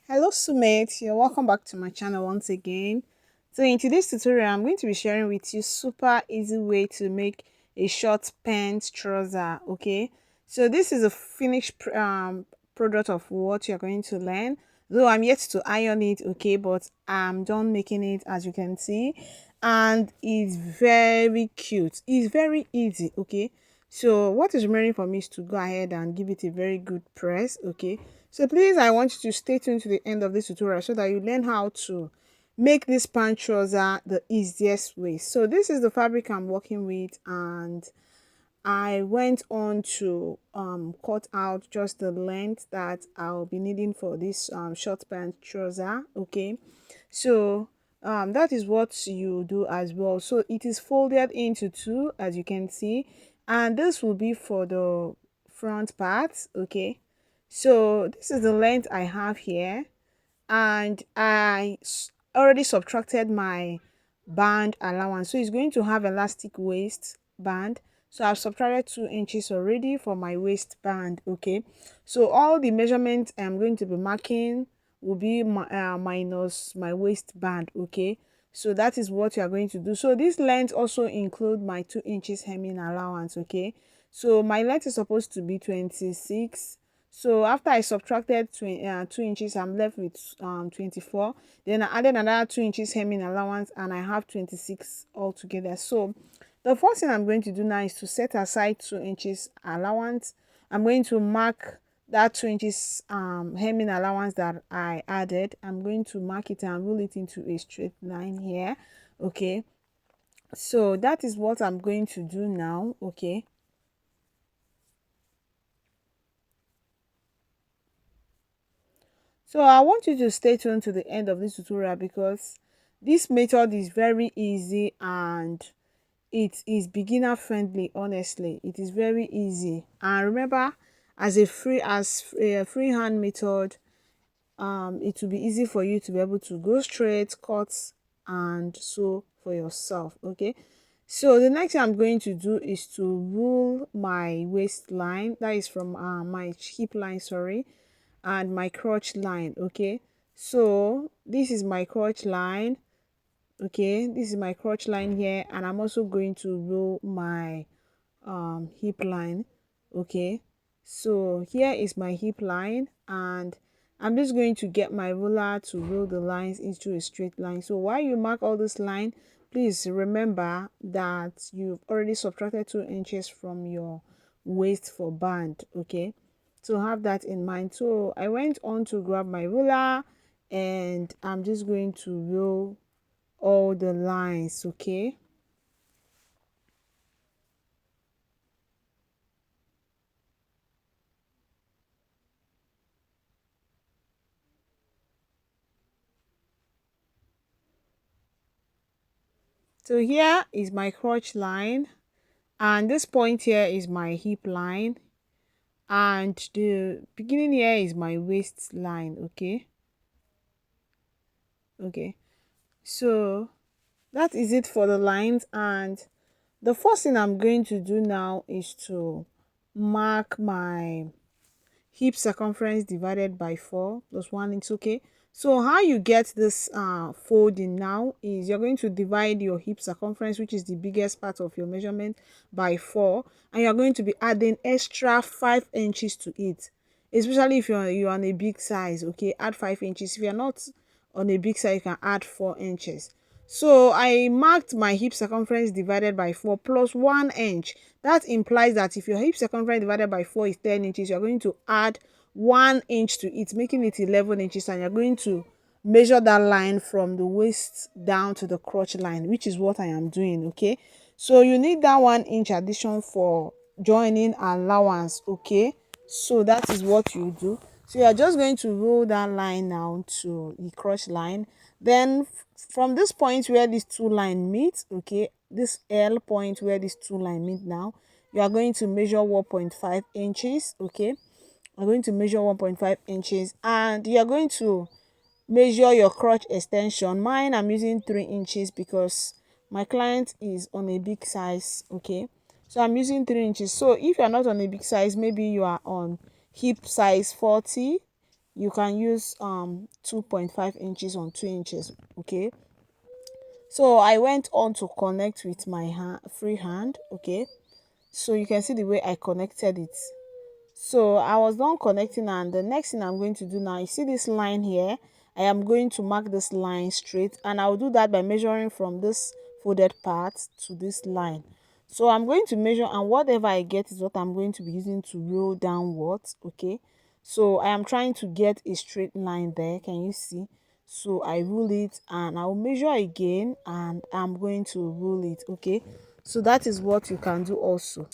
Hello Sumate, you're welcome back to my channel once again. So in today's tutorial, I'm going to be sharing with you super easy way to make a short pant trouser, okay? So this is a finished product of what you're going to learn. Though I'm yet to iron it, okay, but I'm done making it as you can see. And it's very cute. It's very easy, okay? So what is remaining for me is to go ahead and give it a very good press, okay? So please, I want you to stay tuned to the end of this tutorial so that you learn how to make this pant trouser the easiest way. So this is the fabric I'm working with, and I went on to cut out just the length that I'll be needing for this short pant trouser, okay? So that is what you do as well. So it is folded into two, as you can see, and this will be for the front part, okay? So this is the length I have here, and already subtracted my band allowance, so it's going to have elastic waist band. So I've subtracted 2 inches already for my waistband, okay? So all the measurements I'm going to be marking will be minus my waistband, okay? So that is what you are going to do. So this length also include my 2 inches hemming allowance, okay? So my length is supposed to be 26. So after I subtracted 2 inches, I'm left with 24. Then I added another 2 inches hemming allowance, and I have 26 altogether. So the first thing I'm going to do now is to set aside 2 inches allowance. I'm going to mark that 2 inches hemming allowance that I added. I'm going to mark it and roll it into a straight line here, okay? So that is what I'm going to do now, okay? So I want you to stay tuned to the end of this tutorial because this method is very easy and it is beginner friendly. Honestly, it is very easy. And remember, as a freehand method, it will be easy for you to be able to go straight, cut, and sew for yourself, okay? So the next thing I'm going to do is to rule my waistline, that is from my hip line, sorry, and my crotch line, okay? So this is my crotch line, okay? This is my crotch line here, and I'm also going to roll my hip line, okay? So here is my hip line, and I'm just going to get my ruler to roll the lines into a straight line. So while you mark all this line, please remember that you've already subtracted 2 inches from your waist for band, okay? So have that in mind. So I went on to grab my ruler, and I'm just going to roll all the lines, okay? So here is my crotch line, and this point here is my hip line, and the beginning here is my waist line, okay. So that is it for the lines, and the first thing I'm going to do now is to mark my hip circumference divided by 4 plus 1 inch, okay? So how you get this folding now is you're going to divide your hip circumference, which is the biggest part of your measurement, by 4, and you're going to be adding extra 5 inches to it, especially if you're on a big size, okay? Add 5 inches. If you're not on a big size, you can add 4 inches. So I marked my hip circumference divided by 4 plus 1 inch. That implies that if your hip circumference divided by 4 is 10 inches, you're going to add 1 inch to it, making it 11 inches, and you're going to measure that line from the waist down to the crotch line, which is what I am doing, okay? So you need that 1 inch addition for joining allowance, okay? So that is what you do. So you're just going to roll that line now to the crotch line. Then from this point where these two lines meet, okay, this L point where these two lines meet now, you are going to measure 1.5 inches, okay? I'm going to measure 1.5 inches, and you're going to measure your crotch extension. Mine, I'm using 3 inches because my client is on a big size, okay? So I'm using 3 inches. So if you're not on a big size, maybe you are on hip size 40, you can use 2.5 inches on 2 inches. Okay, so I went on to connect with my free hand. Okay, so you can see the way I connected it. So I was done connecting, and the next thing I'm going to do now, you see this line here, I am going to mark this line straight, and I'll do that by measuring from this folded part to this line. So I'm going to measure, and whatever I get is what I'm going to be using to roll downwards. Okay, so I am trying to get a straight line there, can you see? So I rule it, and I'll measure again, and I'm going to rule it. Okay, so that is what you can do also.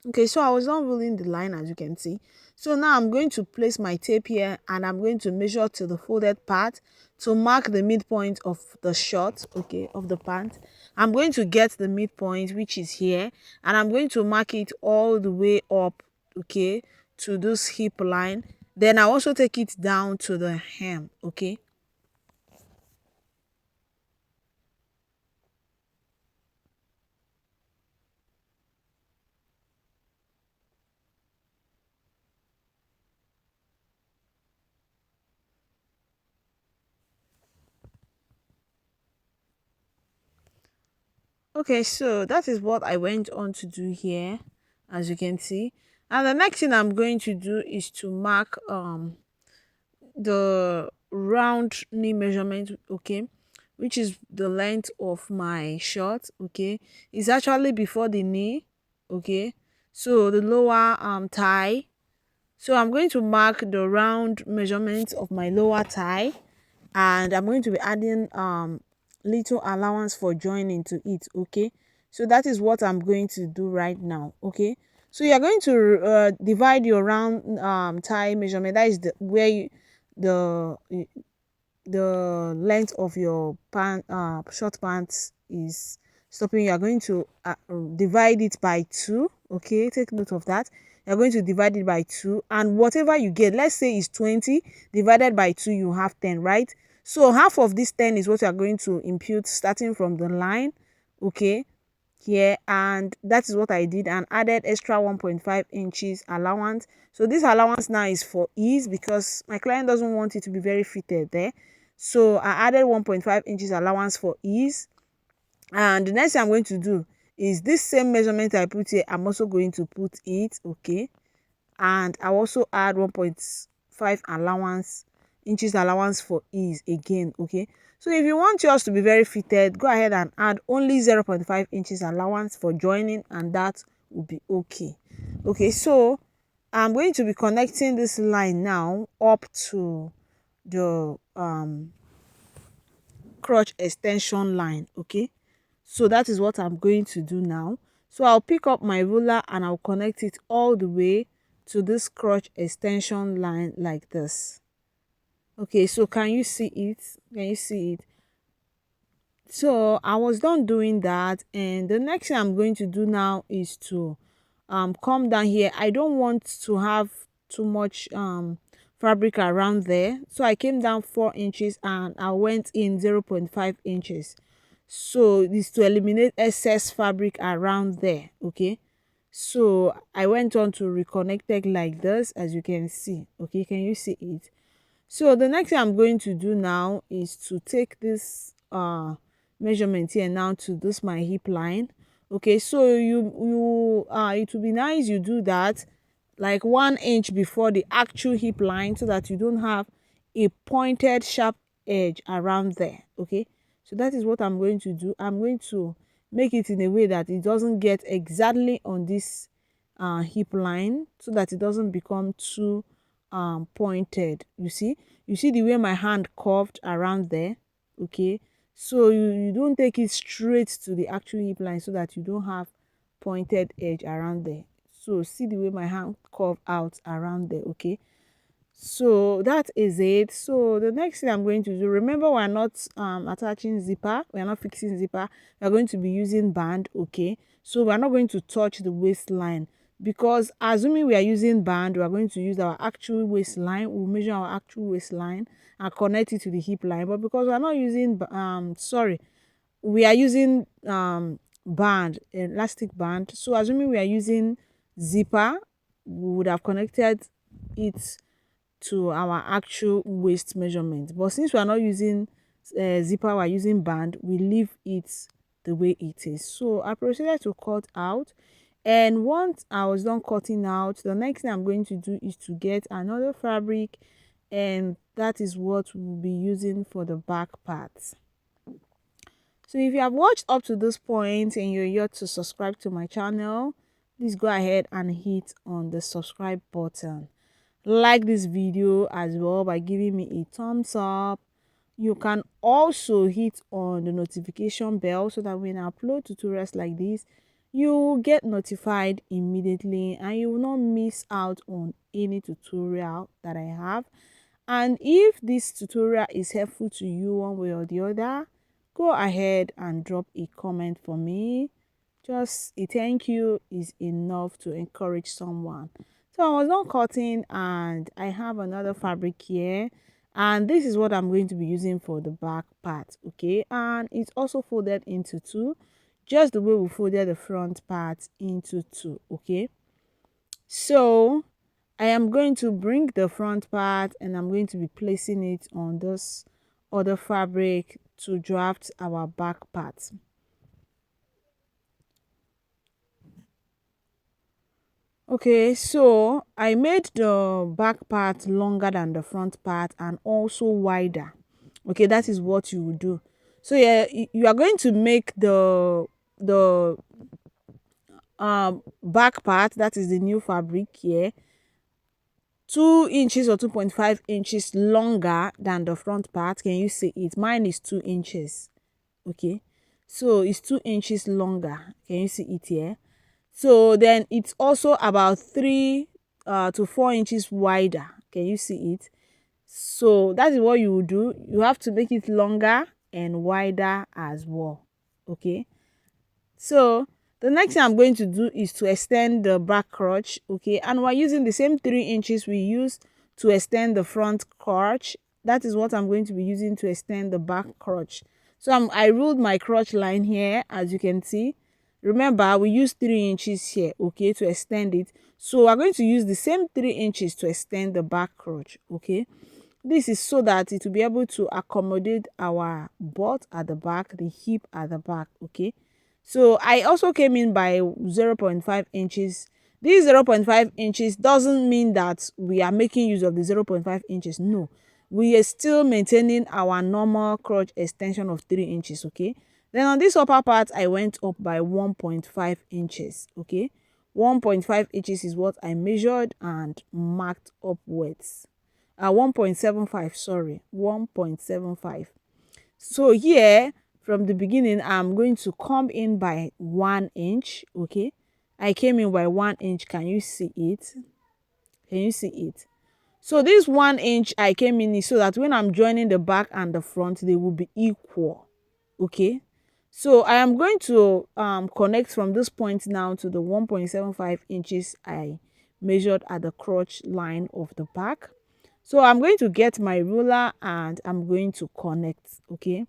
Okay, so I was not ruling the line, as you can see. So now I'm going to place my tape here, and I'm going to measure to the folded part to mark the midpoint of the short, okay, of the pant. I'm going to get the midpoint, which is here, and I'm going to mark it all the way up, okay, to this hip line. Then I also take it down to the hem. Okay. Okay, so that is what I went on to do here, as you can see. And the next thing I'm going to do is to mark the round knee measurement, okay, which is the length of my short. Okay, it's actually before the knee. Okay, so the lower thigh. So I'm going to mark the round measurement of my lower thigh, and I'm going to be adding little allowance for joining to it. Okay, so that is what I'm going to do right now. Okay, so you're going to divide your round thigh measurement. That is where the the length of your pant short pants is stopping. You are going to divide it by 2. Okay, take note of that. You're going to divide it by 2, and whatever you get, let's say is 20 divided by 2, you have 10, right? So half of this 10 is what you are going to impute starting from the line. Okay, here, and that is what I did, and added extra 1.5 inches allowance. So this allowance now is for ease, because my client doesn't want it to be very fitted there. So I added 1.5 inches allowance for ease. And the next thing I'm going to do is this same measurement I put here, I'm also going to put it. Okay, and I also add 1.5 inches allowance for ease again. Okay, so if you want yours to be very fitted, go ahead and add only 0.5 inches allowance for joining, and that will be okay. Okay, so I'm going to be connecting this line now up to the crotch extension line. Okay, so that is what I'm going to do now. So I'll pick up my ruler, and I'll connect it all the way to this crotch extension line like this. Okay, so can you see it? Can you see it? So I was done doing that, and the next thing I'm going to do now is to come down here. I don't want to have too much fabric around there, so I came down 4 inches, and I went in 0.5 inches. So this to eliminate excess fabric around there. Okay, so I went on to reconnect it like this, as you can see. Okay, can you see it? So the next thing I'm going to do now is to take this measurement here now to this my hip line. Okay, so it will be nice you do that like 1 inch before the actual hip line, so that you don't have a pointed sharp edge around there. Okay, so that is what I'm going to do. I'm going to make it in a way that it doesn't get exactly on this hip line, so that it doesn't become too pointed. You see the way my hand curved around there. Okay, so you don't take it straight to the actual hip line, so that you don't have pointed edge around there. So see the way my hand curve out around there. Okay, so that is it. So the next thing I'm going to do, remember, we're not attaching zipper, we're not fixing zipper, we're going to be using band. Okay, so we're not going to touch the waistline. because assuming we are using band, we are going to use our actual waistline. We'll measure our actual waistline and connect it to the hip line. But because we are not using we are using band, elastic band, so assuming we are using zipper, we would have connected it to our actual waist measurement. But since we are not using zipper, we are using band, we leave it the way it is. So I proceeded to cut out, and once I was done cutting out, the next thing I'm going to do is to get another fabric, and that is what we'll be using for the back parts. So if you have watched up to this point and you're yet to subscribe to my channel, please go ahead and hit on the subscribe button. Like this video as well by giving me a thumbs up. You can also hit on the notification bell so that when I upload tutorials like this, you will get notified immediately and you will not miss out on any tutorial that I have. And if this tutorial is helpful to you one way or the other, go ahead and drop a comment for me. Just a thank you is enough to encourage someone. So I was done cutting and I have another fabric here, and this is what I'm going to be using for the back part, okay? And it's also folded into two, just the way we folded the front part into two, okay? So I am going to bring the front part and I'm going to be placing it on this other fabric to draft our back part. Okay, so I made the back part longer than the front part and also wider. Okay, that is what you will do. So yeah, you are going to make the back part, that is the new fabric here, 2 inches or 2.5 inches longer than the front part. Can you see it? Mine is 2 inches. Okay, so it's 2 inches longer. Can you see it here? So then it's also about 3 to 4 inches wider. Can you see it? So that is what you will do. You have to make it longer and wider as well. Okay, so the next thing I'm going to do is to extend the back crotch, okay, and we're using the same 3 inches we used to extend the front crotch. That is what I'm going to be using to extend the back crotch. So I ruled my crotch line here, as you can see. Remember, we used 3 inches here, okay, to extend it. So we're going to use the same 3 inches to extend the back crotch, okay. This is so that it will be able to accommodate our butt at the back, the hip at the back, okay. So I also came in by 0.5 inches. This 0.5 inches doesn't mean that we are making use of the 0.5 inches. No, we are still maintaining our normal crotch extension of 3 inches, okay. Then on this upper part, I went up by 1.5 inches, okay. 1.5 inches is what I measured and marked upwards. 1.75, sorry, 1.75. So here from the beginning, I'm going to come in by 1 inch, okay. I came in by 1 inch. Can you see it? Can you see it? So this 1 inch I came in is so that when I'm joining the back and the front, they will be equal, okay. So I am going to connect from this point now to the 1.75 inches I measured at the crotch line of the back. So I'm going to get my ruler and I'm going to connect, okay.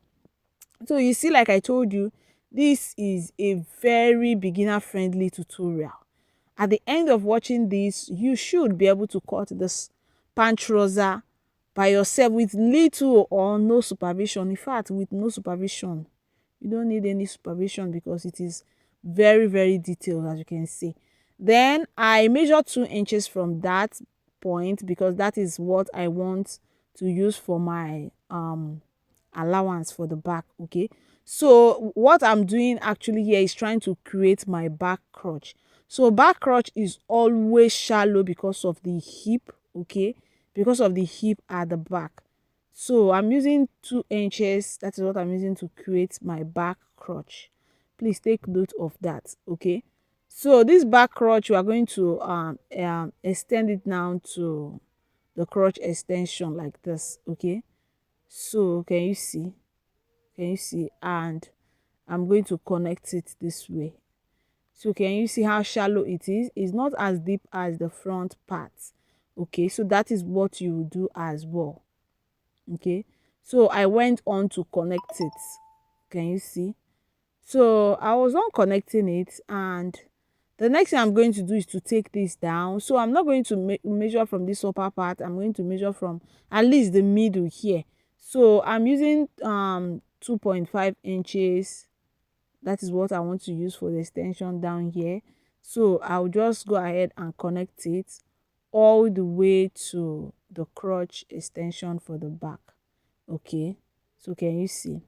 So you see, like I told you, this is a very beginner friendly tutorial. At the end of watching this, you should be able to cut this pant trouser by yourself with little or no supervision. In fact, with no supervision. You don't need any supervision because it is very, very detailed, as you can see. Then I measured 2 inches from that point because that is what I want to use for my allowance for the back, okay. So what I'm doing actually here is trying to create my back crotch. So back crotch is always shallow because of the hip, okay, because of the hip at the back. So I'm using 2 inches. That is what I'm using to create my back crotch. Please take note of that, okay. So this back crotch, we are going to extend it now to the crotch extension like this, okay. So can you see? Can you see? And I'm going to connect it this way. So can you see how shallow it is? It's not as deep as the front part. Okay, so that is what you will do as well. Okay, so I went on to connect it. Can you see? So I was on connecting it, and the next thing I'm going to do is to take this down. So I'm not going to measure from this upper part. I'm going to measure from at least the middle here. So I'm using 2.5 inches. That is what I want to use for the extension down here. So I'll just go ahead and connect it all the way to the crotch extension for the back. Okay, so can you see?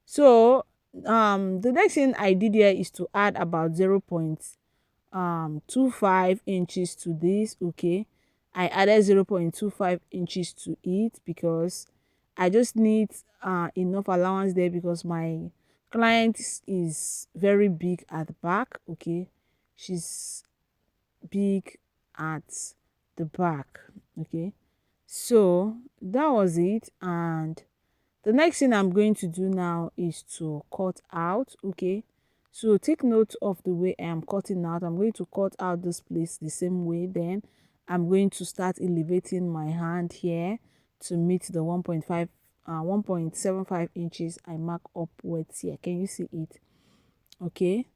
So the next thing I did here is to add about 0.25 inches to this. Okay, I added 0.25 inches to it because I just need enough allowance there, because my client is very big at the back. Okay, she's big at the back. Okay, so that was it. And the next thing I'm going to do now is to cut out. Okay, so take note of the way I am cutting out. I'm going to cut out this place the same way. Then I'm going to start elevating my hand here to meet the 1.75 inches I mark upwards here. Can you see it? Okay.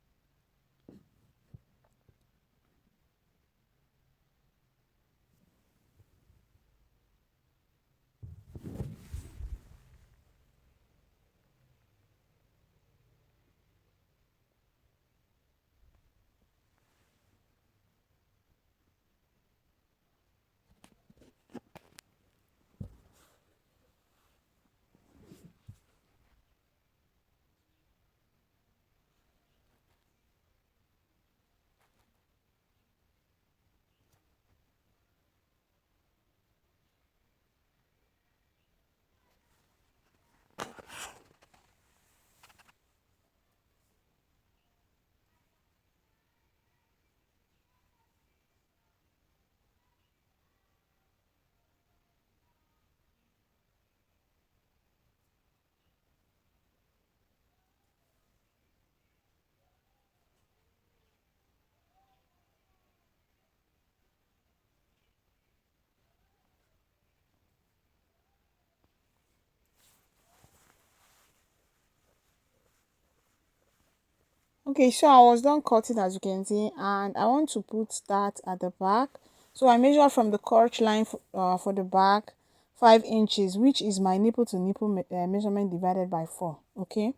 Okay, so I was done cutting, as you can see, and I want to put that at the back. So I measured from the crotch line for the back 5 inches, which is my nipple to nipple measurement divided by 4. Okay,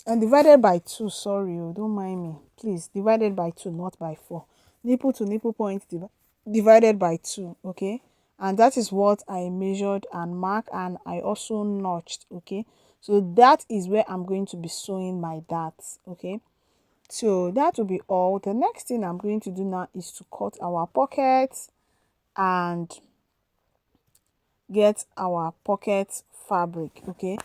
and divided by 2, sorry, oh, don't mind me, please, divided by 2, not by 4. Nipple to nipple point divided by 2. Okay, and that is what I measured and marked, and I also notched. Okay, so that is where I'm going to be sewing my darts. Okay, so that will be all. The next thing I'm going to do now is to cut our pockets and get our pocket fabric. Okay,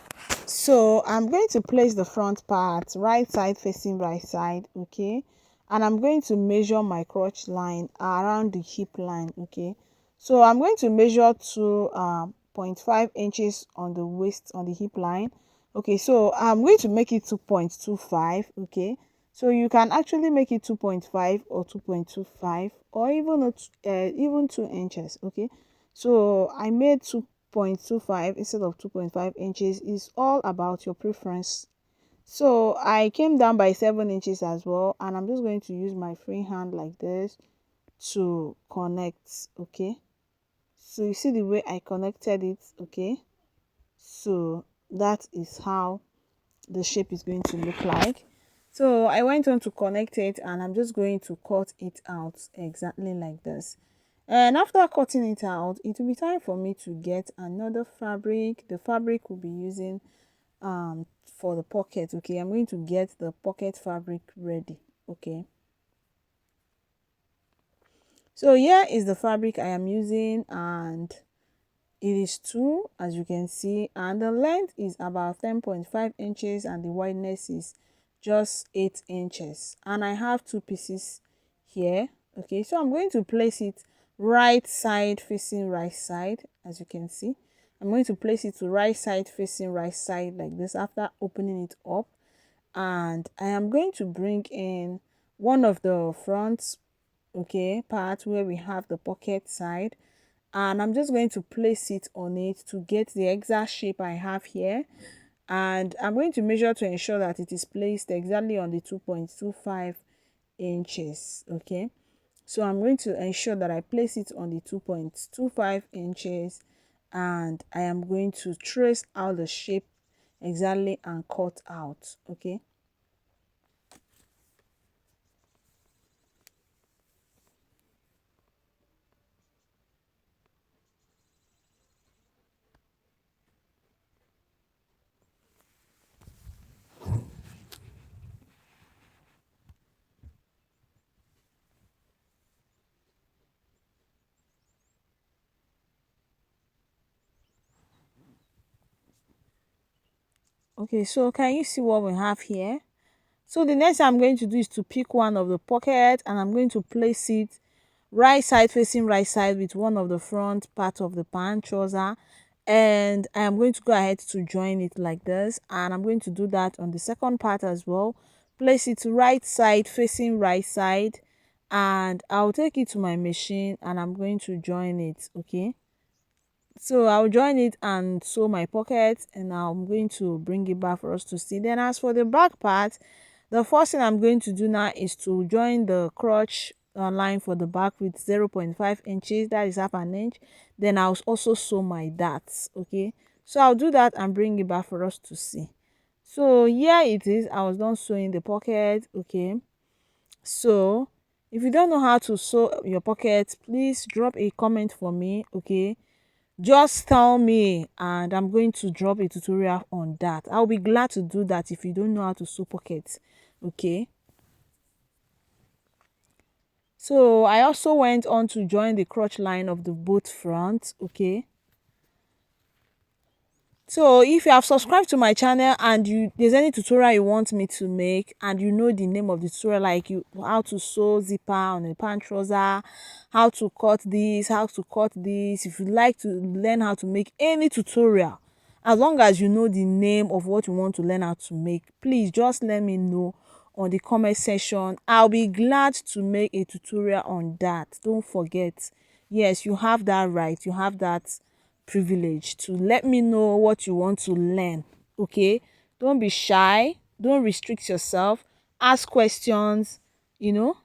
so I'm going to place the front part right side facing right side. Okay, and I'm going to measure my crotch line around the hip line. Okay, so I'm going to measure to 0.5 inches on the waist, on the hip line. Okay, so I'm going to make it 2.25. Okay, so you can actually make it 2.5 or 2.25, or even 2 inches. Okay, so I made 2.25 instead of 2.5 inches. Is all about your preference. So I came down by 7 inches as well, and I'm just going to use my free hand like this to connect. Okay, so you see the way I connected it. Okay, so that is how the shape is going to look like. So I went on to connect it, and I'm just going to cut it out exactly like this. And after cutting it out, it will be time for me to get another fabric. The fabric we'll be using for the pocket. Okay, I'm going to get the pocket fabric ready. Okay, so here is the fabric I am using, and it is 2, as you can see, and the length is about 10.5 inches, and the wideness is just 8 inches, and I have 2 pieces here. Okay, so I'm going to place it right side facing right side. As you can see, I'm going to place it to right side facing right side like this after opening it up, and I am going to bring in one of the front, okay, part where we have the pocket side, and I'm just going to place it on it to get the exact shape I have here. And I'm going to measure to ensure that it is placed exactly on the 2.25 inches. Okay, so I'm going to ensure that I place it on the 2.25 inches, and I am going to trace out the shape exactly and cut out. Okay, okay, so can you see what we have here? So the next thing I'm going to do is to pick one of the pocket, and I'm going to place it right side facing right side with one of the front part of the pant trouser, and I am going to go ahead to join it like this, and I'm going to do that on the second part as well. Place it right side facing right side, and I'll take it to my machine and I'm going to join it. Okay, so I'll join it and sew my pocket, and I'm going to bring it back for us to see. Then as for the back part, the first thing I'm going to do now is to join the crotch line for the back with 0.5 inches, that is half an inch. Then I'll also sew my darts. Okay, so I'll do that and bring it back for us to see. So here it is, I was done sewing the pocket. Okay, so if you don't know how to sew your pocket, please drop a comment for me. Okay, just tell me and I'm going to drop a tutorial on that. I'll be glad to do that if you don't know how to sew pockets. Okay, so I also went on to join the crotch line of the both front. Okay, so if you have subscribed to my channel and there's any tutorial you want me to make, and you know the name of the tutorial, like you how to sew zipper on a pant trouser, how to cut this, how to cut this, if you like to learn how to make any tutorial, as long as you know the name of what you want to learn how to make, please just let me know on the comment section. I'll be glad to make a tutorial on that. Don't forget, yes, you have that right, you have that privilege to let me know what you want to learn. Okay, don't be shy, don't restrict yourself, ask questions, you know.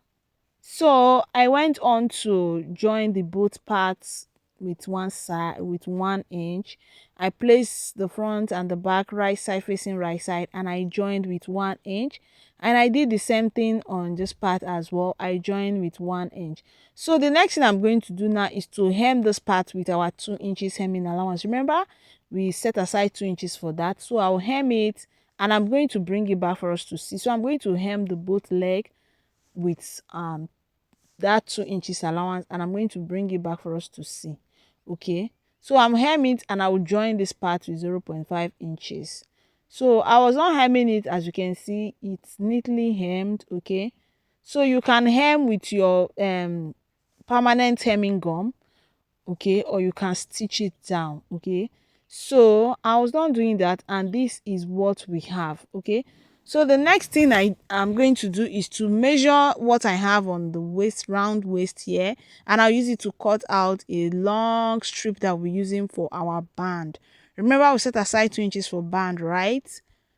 So I went on to join the both parts with one side with 1 inch. I placed the front and the back right side facing right side, and I joined with 1 inch. And I did the same thing on this part as well. I joined with 1 inch. So the next thing I'm going to do now is to hem this part with our 2 inches hemming allowance. Remember, we set aside 2 inches for that. So I'll hem it, and I'm going to bring it back for us to see. So I'm going to hem the both leg with that 2 inches allowance, and I'm going to bring it back for us to see. Okay, so I'm hemming it, and I will join this part with 0.5 inches. So I was not hemming it, as you can see it's neatly hemmed. Okay, so you can hem with your permanent hemming gum, okay, or you can stitch it down. Okay, so I was done doing that, and this is what we have. Okay, so the next thing I am going to do is to measure what I have on the waist, round waist here, and I'll use it to cut out a long strip that we're using for our band. Remember, we set aside 2 inches for band, right?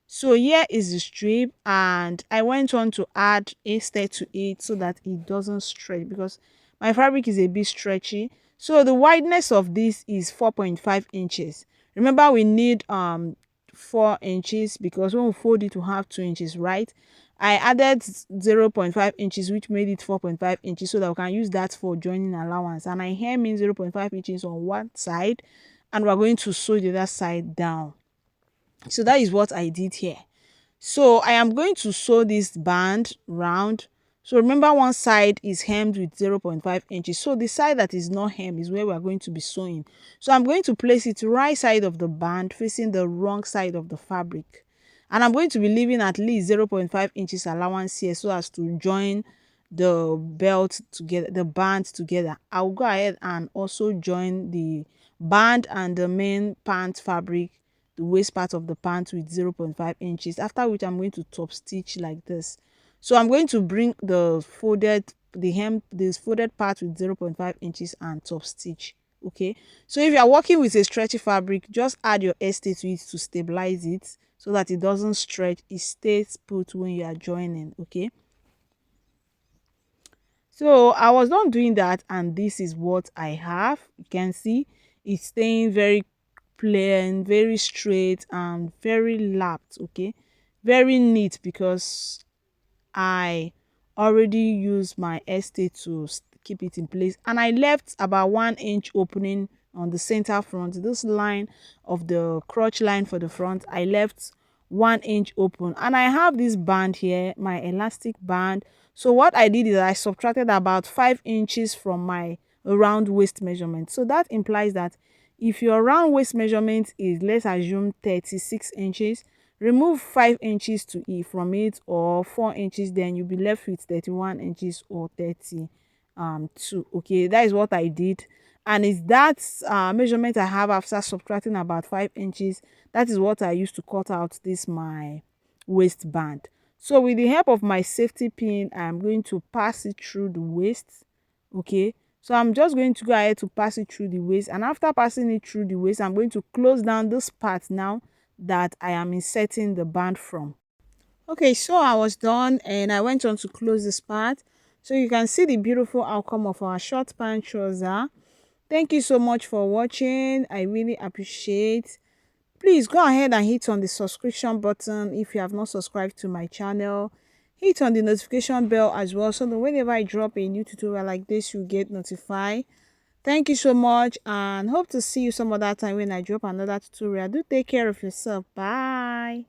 So here is the strip, and I went on to add a stud to it so that it doesn't stretch, because my fabric is a bit stretchy. So the wideness of this is 4.5 inches. Remember, we need 4 inches, because when we fold it we have 2 inches, right? I added 0.5 inches, which made it 4.5 inches, so that we can use that for joining allowance. And I hem in 0.5 inches on one side, and we're going to sew the other side down. So that is what I did here. So I am going to sew this band round. So remember, one side is hemmed with 0.5 inches. So the side that is not hemmed is where we are going to be sewing. So I'm going to place it right side of the band facing the wrong side of the fabric. And I'm going to be leaving at least 0.5 inches allowance here so as to join the belt together, the band together. I'll go ahead and also join the band and the main pant fabric, the waist part of the pant, with 0.5 inches, after which I'm going to top stitch like this. So I'm going to bring the hem, this folded part with 0.5 inches and top stitch. Okay, so if you are working with a stretchy fabric, just add your stay to it to stabilize it so that it doesn't stretch, it stays put when you are joining. Okay, so I was done doing that, and this is what I have. You can see it's staying very plain, very straight, and very lapped. Okay, very neat because I already used my estate to keep it in place, and I left about 1 inch opening on the center front. This line of the crotch line for the front, I left 1 inch open, and I have this band here, my elastic band. So what I did is I subtracted about 5 inches from my round waist measurement. So that implies that if your round waist measurement is, let's assume, 36 inches, remove 5 inches to from it, or 4 inches, then you'll be left with 31 inches or 32. Okay, that is what I did, and it's that measurement I have after subtracting about 5 inches. That is what I used to cut out this my waistband. So with the help of my safety pin, I'm going to pass it through the waist. Okay, so I'm just going to go ahead to pass it through the waist, and after passing it through the waist, I'm going to close down this part now that I am inserting the band from. Okay, so I was done and I went on to close this part. So you can see the beautiful outcome of our short pant trouser. Thank you so much for watching. I really appreciate. Please go ahead and hit on the subscription button if you have not subscribed to my channel. Hit on the notification bell as well, so that whenever I drop a new tutorial like this, you get notified. Thank you so much, and hope to see you some other time when I drop another tutorial. Do take care of yourself. Bye.